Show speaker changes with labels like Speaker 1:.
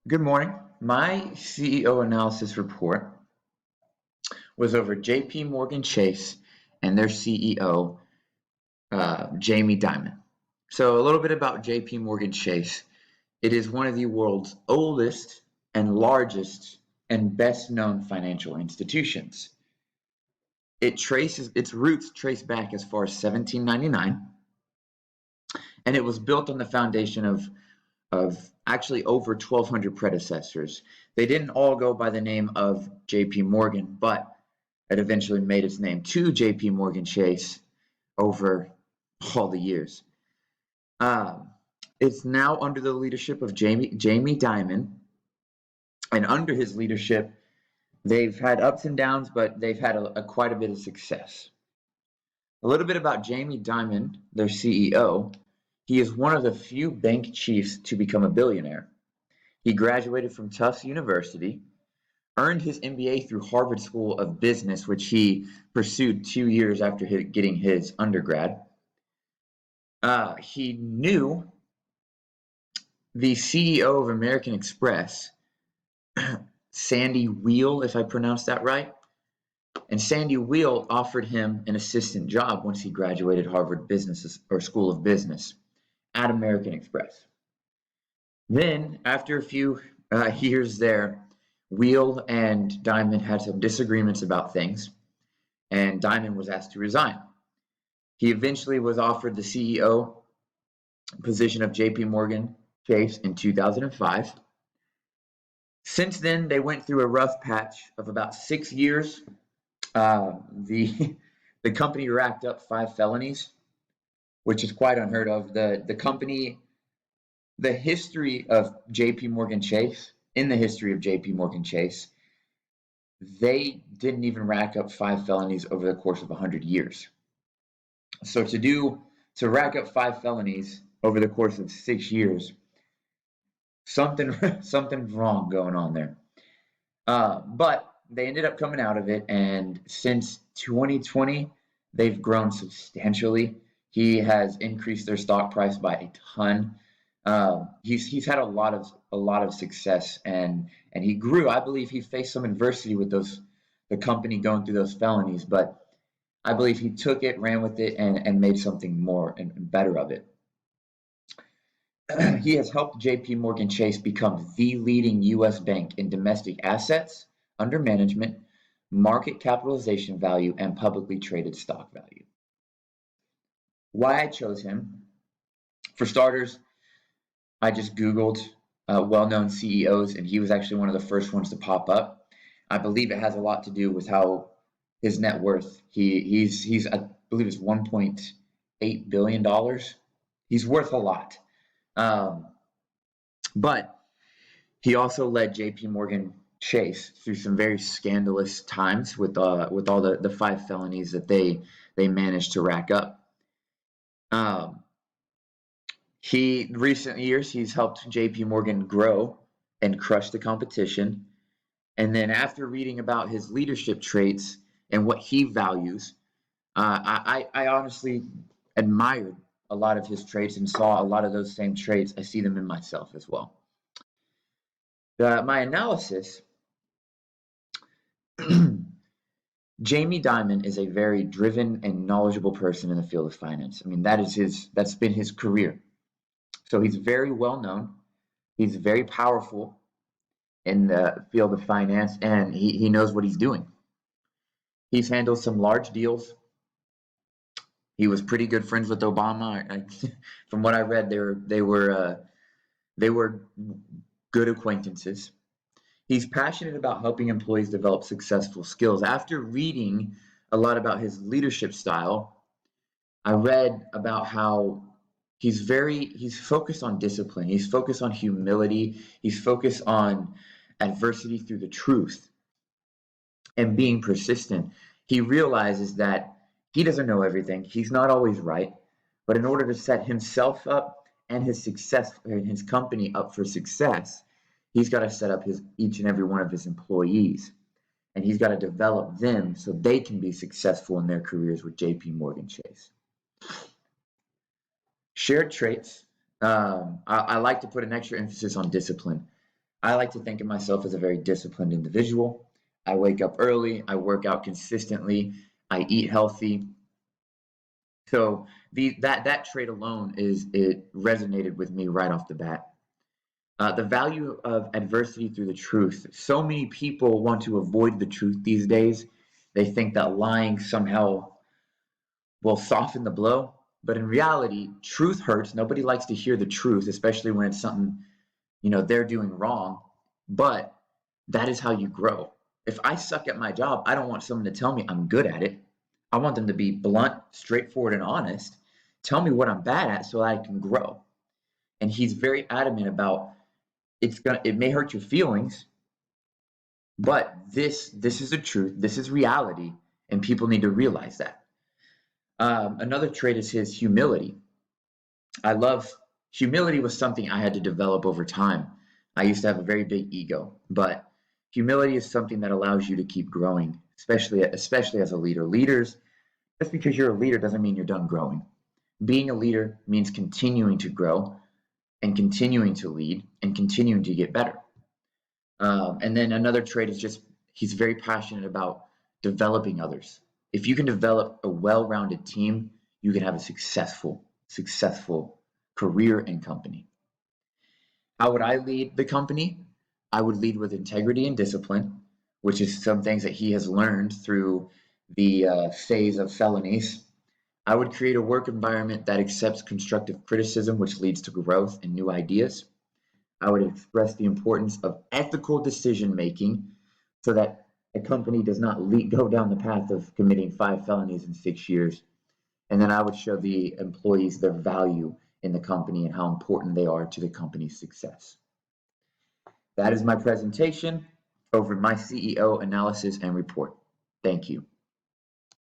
Speaker 1: Good morning. My CEO analysis report was over JP Morgan Chase and their CEO, Jamie Dimon. So, a little bit about JP Morgan Chase. It is one of the world's oldest and largest and best known financial institutions. Its roots trace back as far as 1799, and it was built on the foundation of actually over 1,200 predecessors. They didn't all go by the name of JP Morgan, but it eventually made its name to JP Morgan Chase over all the years. Um, it's now under the leadership of Jamie Dimon, and under his leadership, they've had ups and downs, but they've had quite a bit of success. A little bit about Jamie Dimon, their CEO. He is one of the few bank chiefs to become a billionaire. He graduated from Tufts University, earned his MBA through Harvard School of Business, which he pursued 2 years after getting his undergrad. He knew the CEO of American Express, Sandy Weill, if I pronounced that right. And Sandy Weill offered him an assistant job once he graduated Harvard Business or School of Business at American Express. Then, after a few years there, Weill and Dimon had some disagreements about things, and Dimon was asked to resign. He eventually was offered the CEO position of JP Morgan Chase in 2005. Since then, they went through a rough patch of about 6 years. The the company racked up 5 felonies, which is quite unheard of. The history of JP Morgan Chase, in the history of JP Morgan Chase, they didn't even rack up 5 felonies over the course of 100 years. So to rack up 5 felonies over the course of 6 years, something's wrong going on there. But they ended up coming out of it, and since 2020, they've grown substantially. He has increased their stock price by a ton. He's had a lot of success, and he grew. I believe he faced some adversity with the company going through those felonies, but I believe he took it, ran with it, and made something more and better of it. He has helped JP Morgan Chase become the leading US bank in domestic assets under management, market capitalization value, and publicly traded stock value. Why I chose him? For starters, I just Googled well-known CEOs, and he was actually one of the first ones to pop up. I believe it has a lot to do with how his net worth. He's I believe it's $1.8 billion. He's worth a lot. Um, but he also led J.P. Morgan Chase through some very scandalous times with all the 5 felonies that they managed to rack up. Um, he recent years he's helped J.P. Morgan grow and crush the competition. And then after reading about his leadership traits and what he values, I honestly admired a lot of his traits and saw a lot of those same traits. I see them in myself as well. My analysis. Jamie Dimon is a very driven and knowledgeable person in the field of finance. I mean, that's been his career. So he's very well known. He's very powerful in the field of finance, and he knows what he's doing. He's handled some large deals. He was pretty good friends with Obama. From what I read, they were good acquaintances. He's passionate about helping employees develop successful skills. After reading a lot about his leadership style, I read about how he's focused on discipline. He's focused on humility. He's focused on adversity through the truth and being persistent. He realizes that he doesn't know everything. He's not always right, but in order to set himself up and his company up for success, he's got to set up his each and every one of his employees, and he's got to develop them so they can be successful in their careers with JP Morgan Chase. Shared traits. I like to put an extra emphasis on discipline. I like to think of myself as a very disciplined individual. I wake up early, I work out consistently, I eat healthy. So that trait alone it resonated with me right off the bat. The value of adversity through the truth. So many people want to avoid the truth these days. They think that lying somehow will soften the blow, but in reality, truth hurts. Nobody likes to hear the truth, especially when it's something they're doing wrong. But that is how you grow. If I suck at my job, I don't want someone to tell me I'm good at it. I want them to be blunt, straightforward, and honest. Tell me what I'm bad at so I can grow. And he's very adamant about it may hurt your feelings, but this is the truth, this is reality, and people need to realize that. Another trait is his humility. I love Humility was something I had to develop over time. I used to have a very big ego, but humility is something that allows you to keep growing, especially as a leader. Leaders, just because you're a leader doesn't mean you're done growing. Being a leader means continuing to grow and continuing to lead and continuing to get better. And then another trait is just he's very passionate about developing others. If you can develop a well-rounded team, you can have a successful career and company. How would I lead the company? I would lead with integrity and discipline, which is some things that he has learned through the phase of felonies. I would create a work environment that accepts constructive criticism, which leads to growth and new ideas. I would express the importance of ethical decision making so that a company does not go down the path of committing 5 felonies in 6 years. And then I would show the employees their value in the company and how important they are to the company's success. That is my presentation over my CEO analysis and report. Thank you.